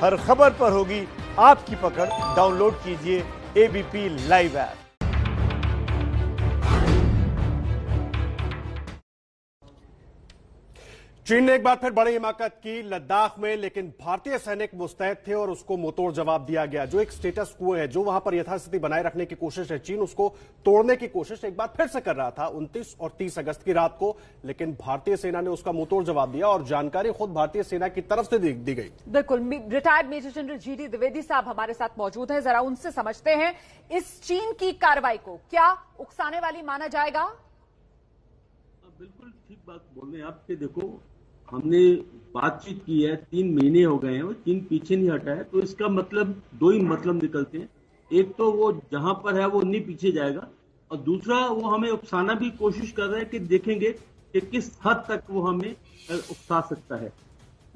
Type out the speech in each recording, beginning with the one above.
हर खबर पर होगी आपकी पकड़। डाउनलोड कीजिए एबीपी लाइव ऐप। चीन ने एक बार फिर बड़ी हिमाकत की लद्दाख में, लेकिन भारतीय सैनिक मुस्तैद थे और उसको मुंहतोड़ जवाब दिया गया। जो एक स्टेटस क्वो है, जो वहां पर यथास्थिति बनाए रखने की कोशिश है, चीन उसको तोड़ने की कोशिश एक बार फिर से कर रहा था 29 और 30 अगस्त की रात को, लेकिन भारतीय सेना ने उसका मुंहतोड़ जवाब दिया और जानकारी खुद भारतीय सेना की तरफ से दी गई। बिल्कुल, retired major general GD Dwivedi sahab हमारे साथ मौजूद हैं। जरा उनसे समझते हैं इस चीन की कार्रवाई को क्या उकसाने वाली माना जाएगा? बिल्कुल ठीक बात बोल रहे हैं आप। देखो, हमने बातचीत की है, 3 महीने हो गए हैं और चीन पीछे नहीं हटा है, तो इसका मतलब 2 ही मतलब निकलते हैं। एक तो वो जहां पर है वो नहीं पीछे जाएगा, और दूसरा वो हमें उकसाना भी कोशिश कर रहा है कि देखेंगे कि किस हद तक वो हमें उकसा सकता है।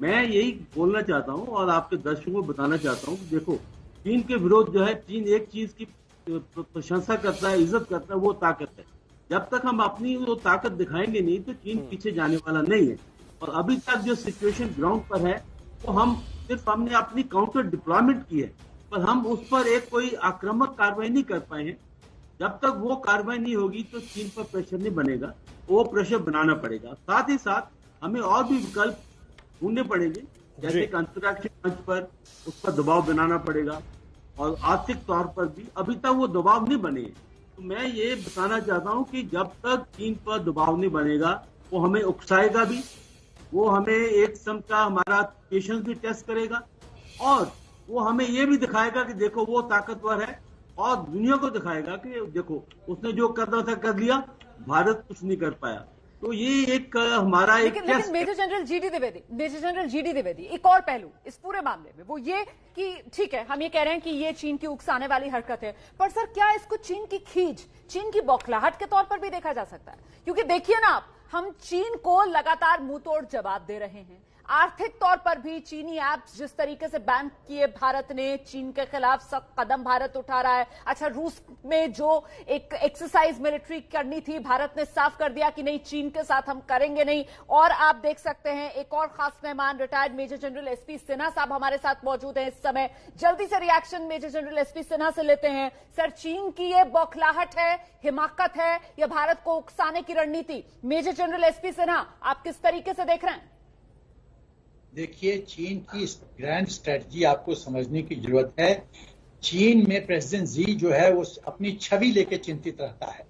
मैं यही बोलना चाहता हूं और आपके दर्शकों को बताना चाहता हूं कि देखो, चीन के विरोध जो है, चीन एक चीज की प्रशंसा करता है, इज्जत करता है, वो ताकत है। जब तक हम अपनी वो ताकत दिखाएंगे नहीं तो चीन पीछे जाने वाला नहीं है। और अभी तक जो सिचुएशन ग्राउंड पर है वो हमने अपनी काउंटर डिप्लॉयमेंट की है, पर हम उस पर एक कोई आक्रामक कार्रवाई नहीं कर पाए हैं। जब तक वो कार्रवाई नहीं होगी तो चीन पर प्रेशर नहीं बनेगा, वो प्रेशर बनाना पड़ेगा। साथ ही साथ हमें और भी विकल्प ढूंढने पड़ेंगे, जैसे कि अंतर्राष्ट्रीय मंच पर उस पर दबाव बनाना पड़ेगा, और आर्थिक तौर पर भी अभी तक वो दबाव नहीं बने। तो मैं ये बताना चाहता हूँ कि जब तक चीन पर दबाव नहीं बनेगा वो हमें उकसाएगा भी, वो हमें एक किस्म का हमारा पेशेंस भी टेस्ट करेगा, और वो हमें ये भी दिखाएगा कि देखो वो ताकतवर है, और दुनिया को दिखाएगा कि देखो उसने जो करना था कर लिया, भारत कुछ नहीं कर पाया। तो ये एक हमारा एक लेकिन मेजर जनरल जीडी द्विवेदी एक और पहलू इस पूरे मामले में वो ये कि ठीक है, हम ये कह रहे हैं कि ये चीन की उकसाने वाली हरकत है, पर सर क्या इसको चीन की खींच, चीन की बौखलाहट के तौर पर भी देखा जा सकता है? क्योंकि देखिए ना आप, हम चीन को लगातार मुंहतोड़ जवाब दे रहे हैं। आर्थिक तौर पर भी चीनी ऐप्स जिस तरीके से बैन किए भारत ने, चीन के खिलाफ सख्त कदम भारत उठा रहा है। अच्छा, रूस में जो एक एक्सरसाइज मिलिट्री करनी थी, भारत ने साफ कर दिया कि नहीं, चीन के साथ हम करेंगे नहीं। और आप देख सकते हैं एक और खास मेहमान retired major general SP Sinha sahab हमारे साथ मौजूद हैं इस समय। जल्दी से reaction major general SP Sinha से लेते हैं। सर, चीन की ये बौखलाहट है, हिमाकत है, या भारत को उकसाने की रणनीति? मेजर जनरल एसपी सिन्हा, आप किस तरीके से देख रहे हैं? देखिए, चीन की ग्रैंड स्ट्रेटजी आपको समझने की जरूरत है। चीन में प्रेसिडेंट जी जो है वो अपनी छवि लेके चिंतित रहता है।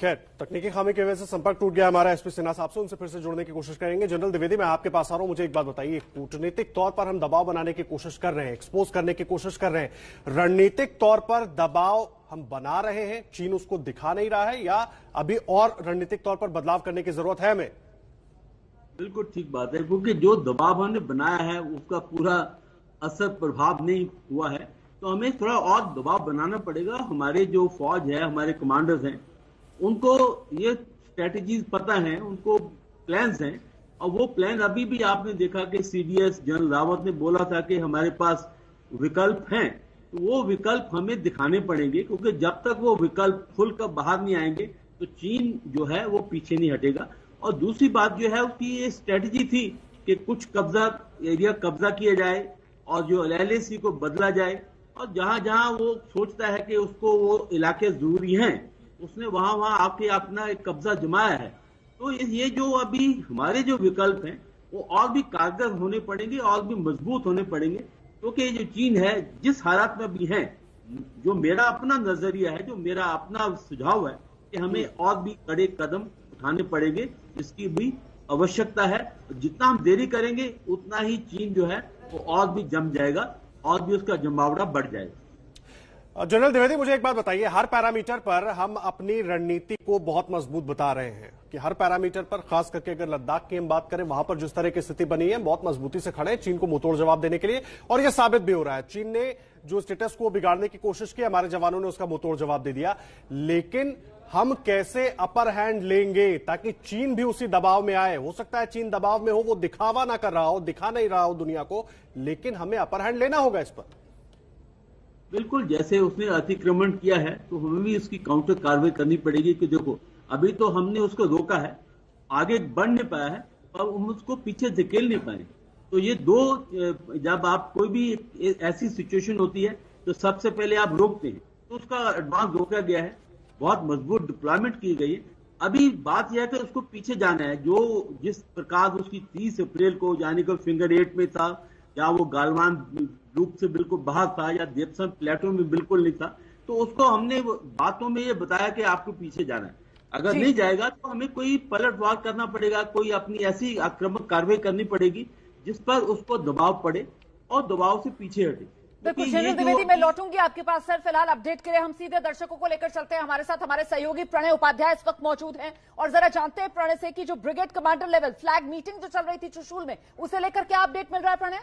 खैर, तकनीकी खामी की वजह से संपर्क टूट गया हमारा एसपी सिन्हा साहब से, उनसे फिर से जुड़ने की कोशिश करेंगे। जनरल द्विवेदी, मैं आपके पास आ रहा हूं, मुझे एक बात बताइए, कूटनीतिक तौर पर हम दबाव बनाने की कोशिश कर रहे हैं, एक्सपोज करने की कोशिश कर रहे हैं, रणनीतिक तौर पर दबाव हम बना रहे हैं, चीन उसको दिखा नहीं रहा है, या अभी और रणनीतिक तौर पर बदलाव करने की जरूरत है हमें? बिल्कुल ठीक बात है, क्योंकि जो दबाव हमने बनाया है उसका पूरा असर प्रभाव नहीं हुआ है, तो हमें थोड़ा और दबाव बनाना पड़ेगा। हमारे जो फौज है, हमारे कमांडर्स हैं, उनको ये स्ट्रेटजीज पता है, उनको प्लान्स हैं, और वो प्लान अभी भी आपने देखा कि सीडीएस जनरल रावत ने बोला था कि हमारे पास विकल्प हैं, तो वो विकल्प हमें दिखाने पड़ेंगे, क्योंकि जब तक वो विकल्प खुलकर बाहर नहीं आएंगे तो चीन जो है वो पीछे नहीं हटेगा। और दूसरी बात जो है, उसकी ये स्ट्रेटजी थी कि कुछ कब्जा किया जाए और जो एलएसी को बदला जाए, और जहां जहां वो सोचता है कि उसको वो इलाके जरूरी हैं, उसने वहां वहां आके अपना एक कब्जा जमाया है। तो ये जो अभी हमारे जो विकल्प हैं वो और भी कारगर होने पड़ेंगे, और भी मजबूत होने पड़ेंगे, क्योंकि जो चीन है जिस हालात में भी है, जो मेरा अपना नजरिया है, जो मेरा अपना सुझाव है कि हमें और भी कड़े कदम उठाने पड़ेंगे, इसकी भी आवश्यकता है। जितना हम देरी करेंगे उतना ही चीन जो है वो और भी जम जाएगा, और भी उसका जमावड़ा बढ़ जाएगा। जनरल द्विवेदी, मुझे एक बात बताइए, हर पैरामीटर पर हम अपनी रणनीति को बहुत मजबूत बता रहे हैं कि हर पैरामीटर पर, खास करके अगर लद्दाख की हम बात करें, वहां पर जिस तरह की स्थिति बनी है, बहुत मजबूती से खड़े हैं चीन को मुंहतोड़ जवाब देने के लिए, और यह साबित भी हो रहा है। चीन ने जो स्टेटस को बिगाड़ने की कोशिश की, हमारे जवानों ने उसका मुंहतोड़ जवाब दे दिया। लेकिन हम कैसे अपर हैंड लेंगे ताकि चीन भी उसी दबाव में आए? हो सकता है चीन दबाव में हो, वो दिखावा ना कर रहा हो, दिखा नहीं रहा हो दुनिया को, लेकिन हमें अपर हैंड लेना होगा इस पर। बिल्कुल, जैसे उसने अतिक्रमण किया है तो हमें भी उसकी काउंटर कार्रवाई करनी पड़ेगी। कि देखो, अभी तो हमने उसको रोका है, आगे बढ़ नहीं पाया है, और हम उसको पीछे धकेल नहीं पाए। तो ये दो, जब आप कोई भी ऐसी सिचुएशन होती है तो सबसे पहले आप रोकते हैं, तो उसका एडवांस रोका गया है, बहुत मजबूत डिप्लॉयमेंट की गई है। अभी बात यह है कि उसको पीछे जाना है। जो जिस प्रकार उसकी 30 अप्रैल को यानी कि फिंगर 8 में था, या वो गालवान ग्रुप से बिल्कुल बाहर था, या देवसम प्लेटो में बिल्कुल नहीं था, तो उसको हमने बातों में ये बताया कि आपको पीछे जाना है। अगर नहीं जाएगा तो हमें कोई पलटवार करना पड़ेगा, कोई अपनी ऐसी आक्रामक कार्रवाई करनी पड़ेगी जिस पर उसको दबाव पड़े और दबाव से पीछे हटे। बिल्कुल जनरल द्विवेदी, मैं लौटूंगी आपके पास सर। फिलहाल अपडेट के लिए हम सीधे दर्शकों को लेकर चलते हैं। हमारे साथ हमारे सहयोगी प्रणय उपाध्याय इस वक्त मौजूद हैं और जरा जानते हैं प्रणय से कि जो brigade commander level flag meeting जो चल रही थी चुशूल में, उसे लेकर क्या अपडेट मिल रहा है प्रणय?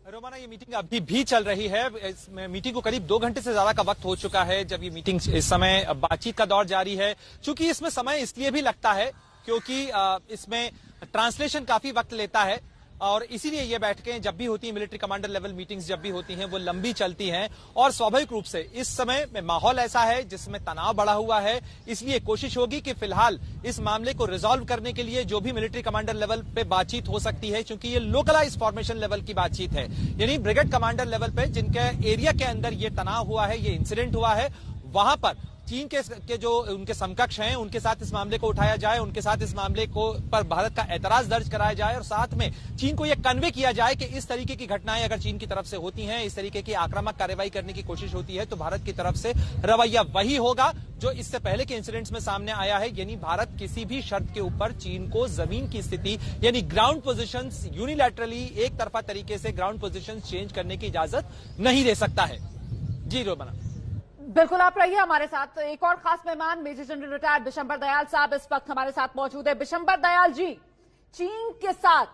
रोमाना, ये मीटिंग अभी भी चल रही है। इस मीटिंग को करीब 2 घंटे से ज्यादा का वक्त हो चुका है जब ये मीटिंग इस समय बातचीत का दौर जारी है। चूंकि इसमें समय इसलिए भी लगता है क्योंकि इसमें ट्रांसलेशन काफी वक्त लेता है और इसीलिए ये बैठकें जब भी होती हैं, मिलिट्री कमांडर लेवल मीटिंग्स जब भी होती हैं वो लंबी चलती हैं। और स्वाभाविक रूप से इस समय में माहौल ऐसा है जिसमें तनाव बढ़ा हुआ है, इसलिए कोशिश होगी कि फिलहाल इस मामले को रिजॉल्व करने के लिए जो भी मिलिट्री कमांडर लेवल पे बातचीत हो सकती है, क्योंकि ये लोकलाइज फॉर्मेशन लेवल की बातचीत है, यानी ब्रिगेड कमांडर लेवल पे जिनके एरिया के अंदर ये तनाव हुआ है, ये इंसिडेंट हुआ है, वहां पर चीन के जो उनके समकक्ष हैं उनके साथ इस मामले को उठाया जाए, उनके साथ इस मामले को पर भारत का ऐतराज दर्ज कराया जाए और साथ में चीन को यह कन्वे किया जाए कि इस तरीके की घटनाएं अगर चीन की तरफ से होती हैं, इस तरीके की आक्रामक कार्रवाई करने की कोशिश होती है, तो भारत की तरफ से रवैया वही होगा जो इससे पहले के इंसिडेंट्स में सामने आया है। यानी भारत किसी भी शर्त के ऊपर चीन को जमीन की स्थिति यानी ग्राउंड पोजीशंस यूनिलैटरली एक तरफा तरीके से ग्राउंड पोजीशंस चेंज करने की इजाजत नहीं दे सकता है। जी रोमना, बिल्कुल आप रहिए हमारे साथ। एक और खास मेहमान major general retired Bishambar Dayal sahab इस वक्त हमारे साथ मौजूद है। बिशंबर दयाल जी, चीन के साथ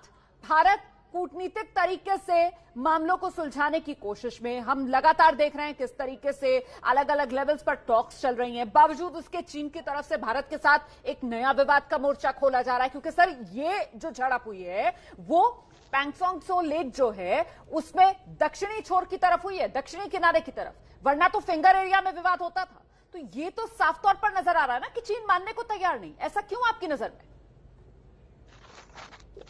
भारत कूटनीतिक तरीके से मामलों को सुलझाने की कोशिश में, हम लगातार देख रहे हैं किस तरीके से अलग अलग लेवल्स पर टॉक्स चल रही हैं, बावजूद उसके चीन की तरफ से भारत के साथ एक नया विवाद का मोर्चा खोला जा रहा है। क्योंकि सर ये जो झड़प हुई है वो पैंगसोंग त्सो लेक जो है उसमें दक्षिणी छोर की तरफ हुई है, दक्षिणी किनारे की तरफ, वरना तो फिंगर एरिया में विवाद होता था। तो ये तो साफ तौर पर नजर आ रहा है ना कि चीन मानने को तैयार नहीं। ऐसा क्यों आपकी नजर में?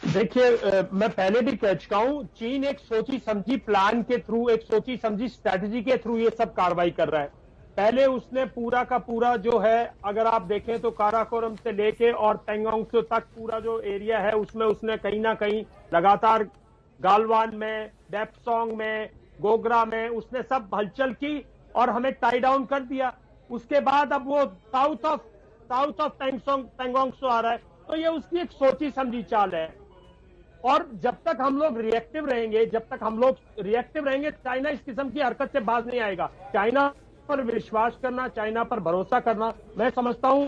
देखिए, मैं पहले भी कह चुका हूं, चीन एक सोची समझी प्लान के थ्रू, एक सोची समझी स्ट्रेटजी के थ्रू ये सब कार्रवाई कर रहा है। पहले उसने पूरा का पूरा जो है, अगर आप देखें तो काराकोरम से लेके और पैंगोंग त्सो तक पूरा जो एरिया है उसमें उसने कहीं ना कहीं लगातार गालवान में, डेप्सोंग में, गोगरा में उसने सब हलचल की और हमें टाई डाउन कर दिया। उसके बाद अब वो साउथ ऑफ पैंगोंग त्सो आ रहा है। तो ये उसकी एक सोची समझी चाल है। और जब तक हम लोग रिएक्टिव रहेंगे, चाइना इस किस्म की हरकत से बाज नहीं आएगा। चाइना पर विश्वास करना, चाइना पर भरोसा करना, मैं समझता हूं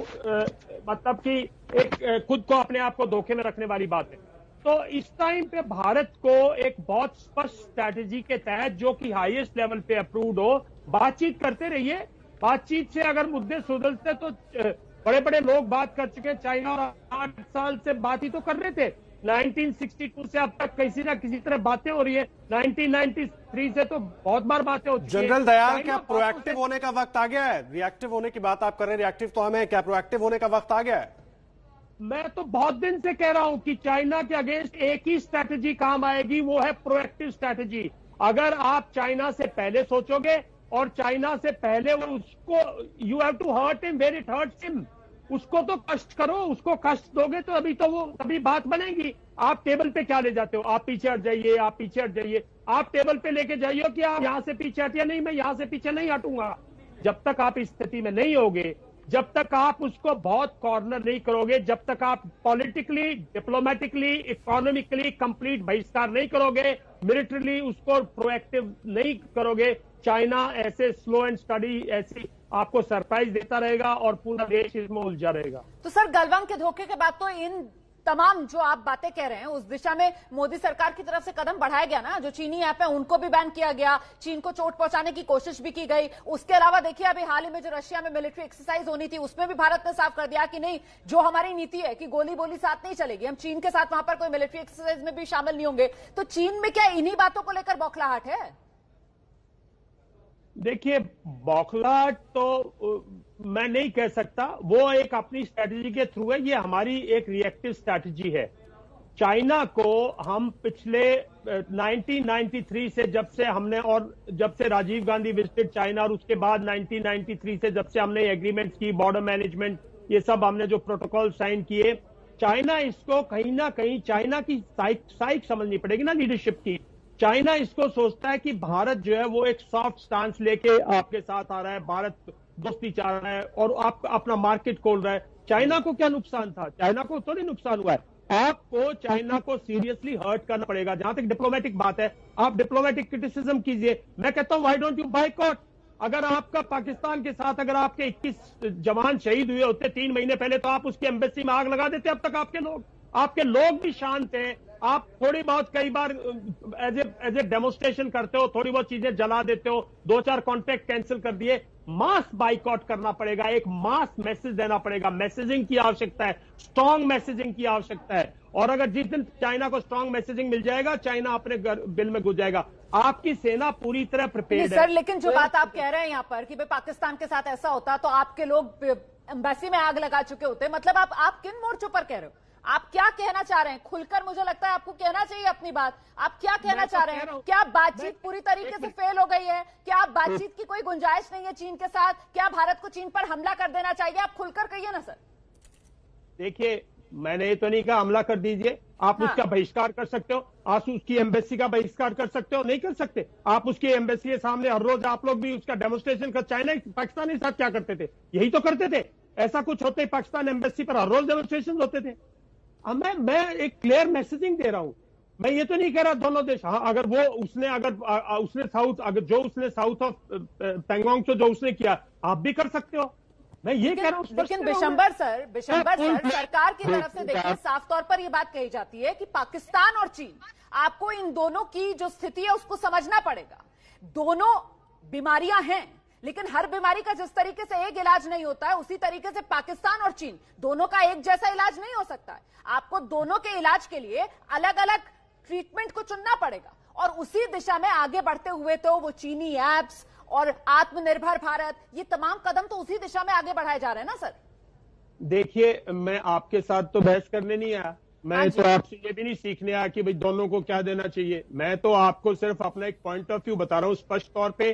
मतलब कि एक खुद को अपने आप को धोखे में रखने वाली बात है। तो इस टाइम पे भारत को एक बहुत स्पष्ट स्ट्रैटेजी के तहत, जो कि हाईएस्ट लेवल पे अप्रूव्ड हो, बातचीत करते रहिए। बातचीत से अगर मुद्दे सुलझते तो बड़े बड़े लोग बात कर चुके हैं। चाइना और 8 साल से बात ही तो कर रहे थे। 1962 से अब तक किसी ना किसी तरह बातें हो रही है। 1993 से तो बहुत बार बातें हो चुकी है। जनरल दयाल, क्या प्रोएक्टिव होने का वक्त आ गया है? रिएक्टिव होने की बात आप कर रहे हैं, रिएक्टिव तो हमें, क्या प्रोएक्टिव होने का वक्त आ गया है? मैं तो बहुत दिन से कह रहा हूं कि चाइना के अगेंस्ट एक ही स्ट्रैटेजी काम आएगी, वो है प्रोएक्टिव स्ट्रैटेजी। अगर आप चाइना से पहले सोचोगे और चाइना से पहले उसको, you have to hurt him where it hurts him. उसको तो कष्ट करो, उसको कष्ट दोगे तो तभी बात बनेगी। आप टेबल पे क्या ले जाते हो? आप पीछे हट जाइए, आप पीछे हट जाइए। आप टेबल पे लेके जाइए कि आप यहां से पीछे हटिए, नहीं मैं यहां से पीछे नहीं हटूंगा। जब तक आप इस स्थिति में नहीं होगे, जब तक आप उसको बहुत कॉर्नर नहीं करोगे, जब तक आप पॉलिटिकली, डिप्लोमेटिकली, इकोनॉमिकली कंप्लीट बहिष्कार नहीं करोगे, मिलिट्रीली उसको प्रोएक्टिव नहीं करोगे, चाइना ऐसे स्लो एंड स्टडी ऐसी आपको सरप्राइज देता रहेगा और पूरा देश इसमें उलझा रहेगा। तो सर, गलवान के धोखे के बाद तो इन तमाम जो आप बातें कह रहे हैं उस दिशा में मोदी सरकार की तरफ से कदम बढ़ाया गया ना। जो चीनी ऐप है उनको भी बैन किया गया, चीन को चोट पहुंचाने की कोशिश भी की गई। उसके अलावा देखिए अभी हाल ही में जो रशिया में मिलिट्री एक्सरसाइज होनी थी उसमें भी भारत ने साफ कर दिया कि नहीं, जो हमारी नीति है कि गोली बोली साथ नहीं चलेगी, हम चीन के साथ वहां पर कोई मिलिट्री एक्सरसाइज में भी शामिल नहीं होंगे। तो चीन में क्या इन्हीं बातों को लेकर बौखलाहट है? देखिए, बौखलाहट तो मैं नहीं कह सकता, वो एक अपनी स्ट्रैटेजी के थ्रू है। ये हमारी एक रिएक्टिव स्ट्रैटेजी है। चाइना को हम पिछले 1993 से जब से राजीव गांधी विजिटेड चाइना, और उसके बाद 1993 से जब से हमने एग्रीमेंट की, बॉर्डर मैनेजमेंट, ये सब हमने जो प्रोटोकॉल साइन किए, चाइना इसको कहीं ना कहीं, चाइना की साइक समझनी पड़ेगी ना लीडरशिप की। चाइना इसको सोचता है कि भारत जो है वो एक सॉफ्ट स्टांस लेके आपके साथ आ रहा है, भारत दोस्ती चाह रहा है और आप अपना मार्केट खोल रहा है। चाइना को क्या नुकसान था? चाइना को तो नहीं नुकसान हुआ है। आपको चाइना को सीरियसली हर्ट करना पड़ेगा। जहां तक डिप्लोमेटिक बात है, आप डिप्लोमेटिक क्रिटिसिज्म कीजिए। मैं कहता हूं व्हाई डोंट यू बायकॉट। अगर आपका पाकिस्तान के साथ अगर आपके 21 जवान शहीद हुए होते 3 महीने पहले, तो आप उसकी एम्बेसी में आग लगा देते। अब तक आपके लोग भी शांत हैं। आप थोड़ी बहुत कई बार एज ए डेमोन्स्ट्रेशन करते हो, थोड़ी बहुत चीजें जला देते हो, 2-4 कॉन्ट्रैक्ट कैंसिल कर दिए। मास बाइकआउट करना पड़ेगा, एक मास मैसेज देना पड़ेगा। मैसेजिंग की आवश्यकता है, स्ट्रांग मैसेजिंग की आवश्यकता है। और अगर जिस दिन चाइना को स्ट्रांग मैसेजिंग मिल जाएगा, चाइना अपने बिल में घुस जाएगा। आपकी सेना पूरी तरह प्रिपेयर्ड है। सर, लेकिन जो बात आप कह रहे हैं यहाँ पर कि भाई पाकिस्तान के साथ ऐसा होता तो आपके लोग एम्बेसी में आग लगा चुके होते, मतलब आप किन मोर्चों पर कह रहे हो? आप क्या कहना चाह रहे हैं? खुलकर मुझे लगता है आपको कहना चाहिए अपनी बात। आप क्या कहना चाह रहे हैं? क्या बातचीत पूरी तरीके से फेल हो गई है? क्या आप बातचीत की कोई गुंजाइश नहीं है चीन के साथ? क्या भारत को चीन पर हमला कर देना चाहिए? आप खुलकर कहिए ना सर। देखिए, मैंने ये तो नहीं कहा हमला कर दीजिए। आप उसका बहिष्कार कर सकते हो, आप उसकी एम्बेसी का बहिष्कार कर सकते हो, नहीं कर सकते। आप उसकी एम्बेसी के सामने हर रोज आप लोग भी उसका डेमोन्स्ट्रेशन कर। चाइना पाकिस्तान के साथ क्या करते थे? यही तो करते थे। ऐसा कुछ होते ही पाकिस्तान एम्बेसी पर हर रोज डेमोन्स्ट्रेशन होते थे। मैं एक क्लियर मैसेजिंग दे रहा हूं। मैं ये तो नहीं कह रहा दोनों देश, हाँ, अगर उसने साउथ ऑफ पैंगोंग जो उसने किया, आप भी कर सकते हो। मैं ये कह रहा हूं। लेकिन बिशंबर सर, सरकार की तरफ से देखिए, साफ तौर पर यह बात कही जाती है कि पाकिस्तान और चीन, आपको इन दोनों की जो स्थिति है उसको समझना पड़ेगा। दोनों बीमारियां हैं, लेकिन हर बीमारी का जिस तरीके से एक इलाज नहीं होता है, उसी तरीके से पाकिस्तान और चीन दोनों का एक जैसा इलाज नहीं हो सकता है। आपको दोनों के इलाज के लिए अलग अलग ट्रीटमेंट को चुनना पड़ेगा, और उसी दिशा में आगे बढ़ते हुए तो वो चीनी एप्स और आत्मनिर्भर भारत, ये तमाम कदम तो उसी दिशा में आगे बढ़ाए जा रहे हैं ना सर। देखिए, मैं आपके साथ तो बहस करने नहीं आया। मैं तो आपसे ये भी नहीं सीखने आया कि भाई दोनों को क्या देना चाहिए। मैं तो आपको सिर्फ अपना एक पॉइंट ऑफ व्यू बता रहा हूं स्पष्ट तौर पे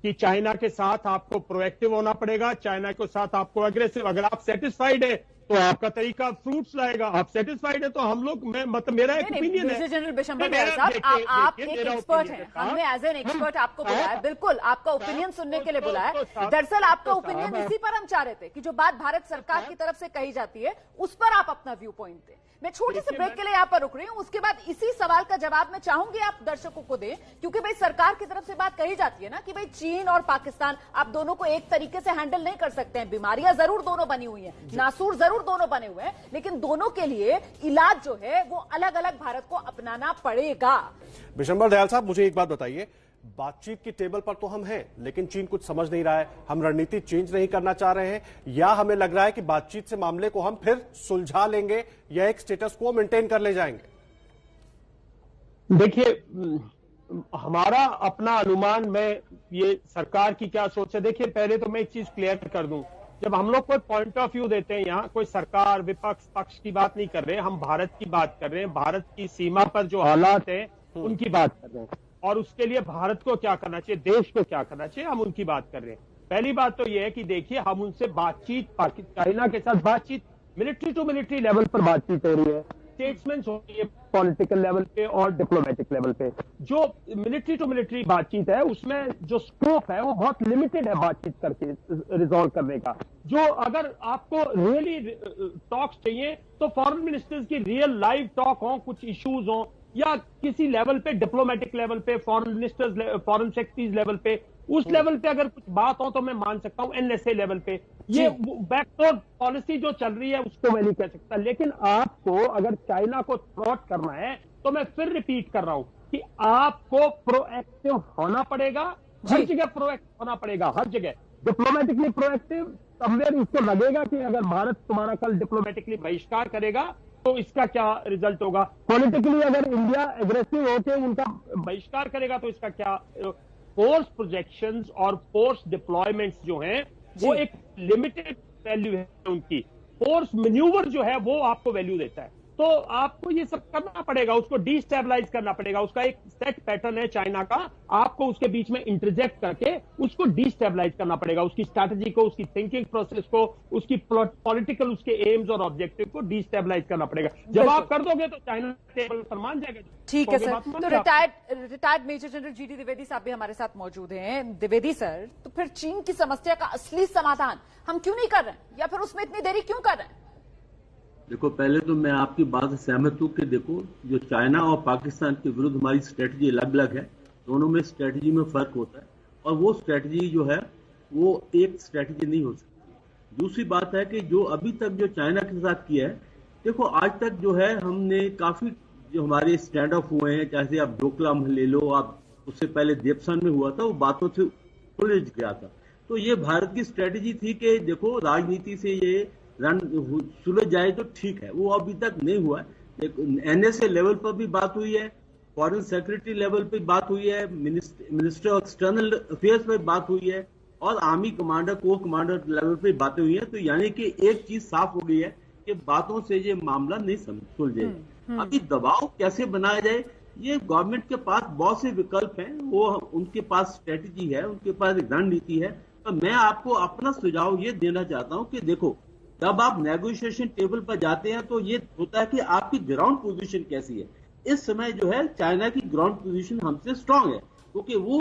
कि चाइना के साथ आपको प्रोएक्टिव होना पड़ेगा, चाइना के साथ आपको एग्रेसिव। अगर आप सेटिस्फाइड है तो आपका तरीका फ्रूट्स लाएगा, आप सेटिस्फाइड है तो हम लोग, मैं मतलब मेरा एक ओपिनियन है। जनरल बिशंबर साहब, आप एक एक्सपर्ट हैं, हमने एज एन एक्सपर्ट आपको बुलाया, बिल्कुल आपका ओपिनियन सुनने के लिए बुलाया। दरअसल आपका ओपिनियन इसी पर हम चाह रहे थे कि जो बात भारत सरकार की तरफ से कही जाती है उस पर आप अपना व्यू पॉइंट दें। मैं छोटे से ब्रेक के लिए यहां पर रुक रही हूं, उसके बाद इसी सवाल का जवाब मैं चाहूंगी आप दर्शकों को दें, क्योंकि भाई सरकार की तरफ से बात कही जाती है ना कि भाई चीन और पाकिस्तान, आप दोनों को एक तरीके से हैंडल नहीं कर सकते हैं। बीमारियां जरूर दोनों बनी हुई हैं, नासूर जरूर दोनों बने हुए हैं, लेकिन दोनों के लिए इलाज जो है वो अलग अलग भारत को अपनाना पड़ेगा। बिशंबर दयाल साहब, मुझे एक बात बताइए, बातचीत की टेबल पर तो हम हैं, लेकिन चीन कुछ समझ नहीं रहा है। हम रणनीति चेंज नहीं करना चाह रहे हैं, या हमें लग रहा है कि बातचीत से मामले को हम फिर सुलझा लेंगे या एक स्टेटस को मेंटेन कर ले जाएंगे? देखिए, हमारा अपना अनुमान में ये सरकार की क्या सोच है। देखिए, पहले तो मैं एक चीज क्लियर कर दूं, जब हम लोग कोई पॉइंट ऑफ व्यू देते हैं, यहाँ कोई सरकार विपक्ष पक्ष की बात नहीं कर रहे हैं, हम भारत की बात कर रहे हैं। भारत की सीमा पर जो हालात है उनकी बात कर रहे हैं, और उसके लिए भारत को क्या करना चाहिए, देश को क्या करना चाहिए, हम उनकी बात कर रहे हैं। पहली बात तो यह है कि देखिए, हम उनसे बातचीत, चाइना के साथ बातचीत मिलिट्री टू मिलिट्री लेवल पर बातचीत हो रही है, स्टेट्समैन हो रही है, पॉलिटिकल लेवल पे और डिप्लोमेटिक लेवल पे। जो मिलिट्री टू मिलिट्री बातचीत है उसमें जो स्कोप है वो बहुत लिमिटेड है बातचीत करके रिजॉल्व करने का। जो अगर आपको रियली टॉक्स चाहिए तो फॉरेन मिनिस्टर्स की रियल लाइव टॉक हो, कुछ इश्यूज हो, या किसी लेवल पे डिप्लोमेटिक लेवल पे, foreign ministers, foreign secretaries level पे, उस लेवल पे अगर कुछ बात हो तो मैं मान सकता हूं। एनएसए लेवल पे ये बैकडोर पॉलिसी जो चल रही है उसको मैं नहीं कह सकता, लेकिन आपको अगर चाइना को थ्रॉट करना है तो मैं फिर रिपीट कर रहा हूं कि आपको प्रोएक्टिव होना पड़ेगा, हर जगह प्रोएक्टिव होना पड़ेगा, हर जगह डिप्लोमेटिकली प्रोएक्टिव। समवेयर इसको लगेगा कि अगर भारत तुम्हारा कल डिप्लोमेटिकली बहिष्कार करेगा तो इसका क्या रिजल्ट होगा, पॉलिटिकली अगर इंडिया एग्रेसिव होकर उनका बहिष्कार करेगा तो इसका क्या फोर्स प्रोजेक्शंस और फोर्स डिप्लॉयमेंट्स जो हैं वो एक लिमिटेड वैल्यू है उनकी। फोर्स मैन्यूवर जो है वो आपको वैल्यू देता है। तो आपको ये सब करना पड़ेगा, उसको डिस्टेबलाइज करना पड़ेगा। उसका एक सेट पैटर्न है चाइना का, आपको उसके बीच में इंटरजेक्ट करके उसको डिस्टेबलाइज करना पड़ेगा। उसकी स्ट्रैटेजी को, उसकी थिंकिंग प्रोसेस को, उसकी पॉलिटिकल उसके एम्स और ऑब्जेक्टिव को डिस्टेबलाइज करना पड़ेगा। जब आप कर दोगे तो चाइना टेबल पर मान जाएगा। ठीक है सर। तो retired major general GD Dwivedi साहब भी हमारे साथ मौजूद हैं। द्विवेदी सर, तो फिर चीन की समस्या का असली समाधान हम क्यों नहीं कर रहे हैं, या फिर उसमें इतनी देरी क्यों कर रहे हैं? देखो, पहले तो मैं आपकी बात से सहमत हूं कि देखो, जो चाइना और पाकिस्तान के विरुद्ध हमारी स्ट्रेटजी अलग अलग है, दोनों में स्ट्रेटजी में फर्क होता है, और वो स्ट्रेटजी जो है वो एक स्ट्रेटजी नहीं हो सकती। दूसरी बात है कि जो अभी तक जो चाइना के साथ किया है, देखो आज तक जो है हमने काफी जो हमारे स्टैंड ऑफ हुए हैं, चाहे आप डोकलाम ले लो, आप उससे पहले देपसान में हुआ था, वो बातों से उलझ गया था। तो ये भारत की स्ट्रेटजी थी कि देखो राजनीति से ये रन सुलझ जाए तो ठीक है, वो अभी तक नहीं हुआ है। एनएसए लेवल पर भी बात हुई है, फॉरेन सेक्रेटरी लेवल पे बात हुई है, मिनिस्टर ऑफ एक्सटर्नल अफेयर्स पे बात हुई है, और army commander, core commander level पे बातें हुई है। तो यानी कि एक चीज साफ हो गई है कि बातों से ये मामला नहीं सुलझेगा। अभी दबाव कैसे बनाया जाए, ये गवर्नमेंट के पास बहुत से विकल्प हैं, वो उनके पास स्ट्रेटेजी है, उनके पास एक रणनीति है। तो मैं आपको अपना सुझाव ये देना चाहता हूं कि देखो, जब आप नेगोशिएशन टेबल पर जाते हैं तो ये होता है कि आपकी ग्राउंड पोजीशन कैसी है। इस समय जो है चाइना की ग्राउंड पोजीशन हमसे स्ट्रांग है, क्योंकि वो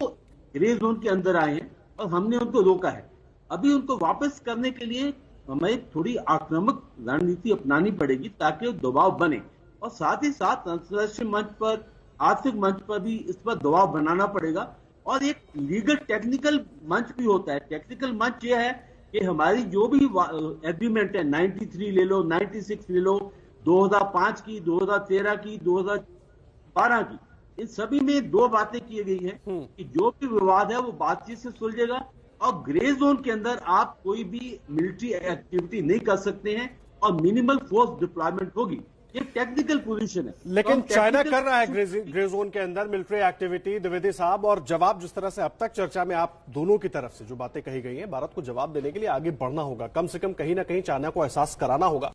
ग्रे जोन के अंदर आए हैं और हमने उनको रोका है। अभी उनको वापस करने के लिए हमें थोड़ी आक्रामक रणनीति अपनानी पड़ेगी ताकि दबाव बने, और साथ ही साथ अंतर्राष्ट्रीय मंच पर, आर्थिक मंच पर भी इस पर दबाव बनाना पड़ेगा। और एक लीगल टेक्निकल मंच भी होता है। टेक्निकल मंच यह है कि हमारी जो भी एग्रीमेंट है, 93 ले लो, 96 ले लो, 2005 की, 2013 की, 2012 की, इन सभी में दो बातें की गई हैं कि जो भी विवाद है वो बातचीत से सुलझेगा, और ग्रे जोन के अंदर आप कोई भी मिलिट्री एक्टिविटी नहीं कर सकते हैं, और मिनिमल फोर्स डिप्लॉयमेंट होगी। ये टेक्निकल पोजीशन है। लेकिन चाइना कर रहा है ग्रे जोन के अंदर मिलिट्री एक्टिविटी, द्विवेदी साहब, और जवाब जिस तरह से अब तक चर्चा में आप दोनों की तरफ से जो बातें कही गई हैं, भारत को जवाब देने के लिए आगे बढ़ना होगा, कम से कम कहीं ना कहीं चाइना को एहसास कराना होगा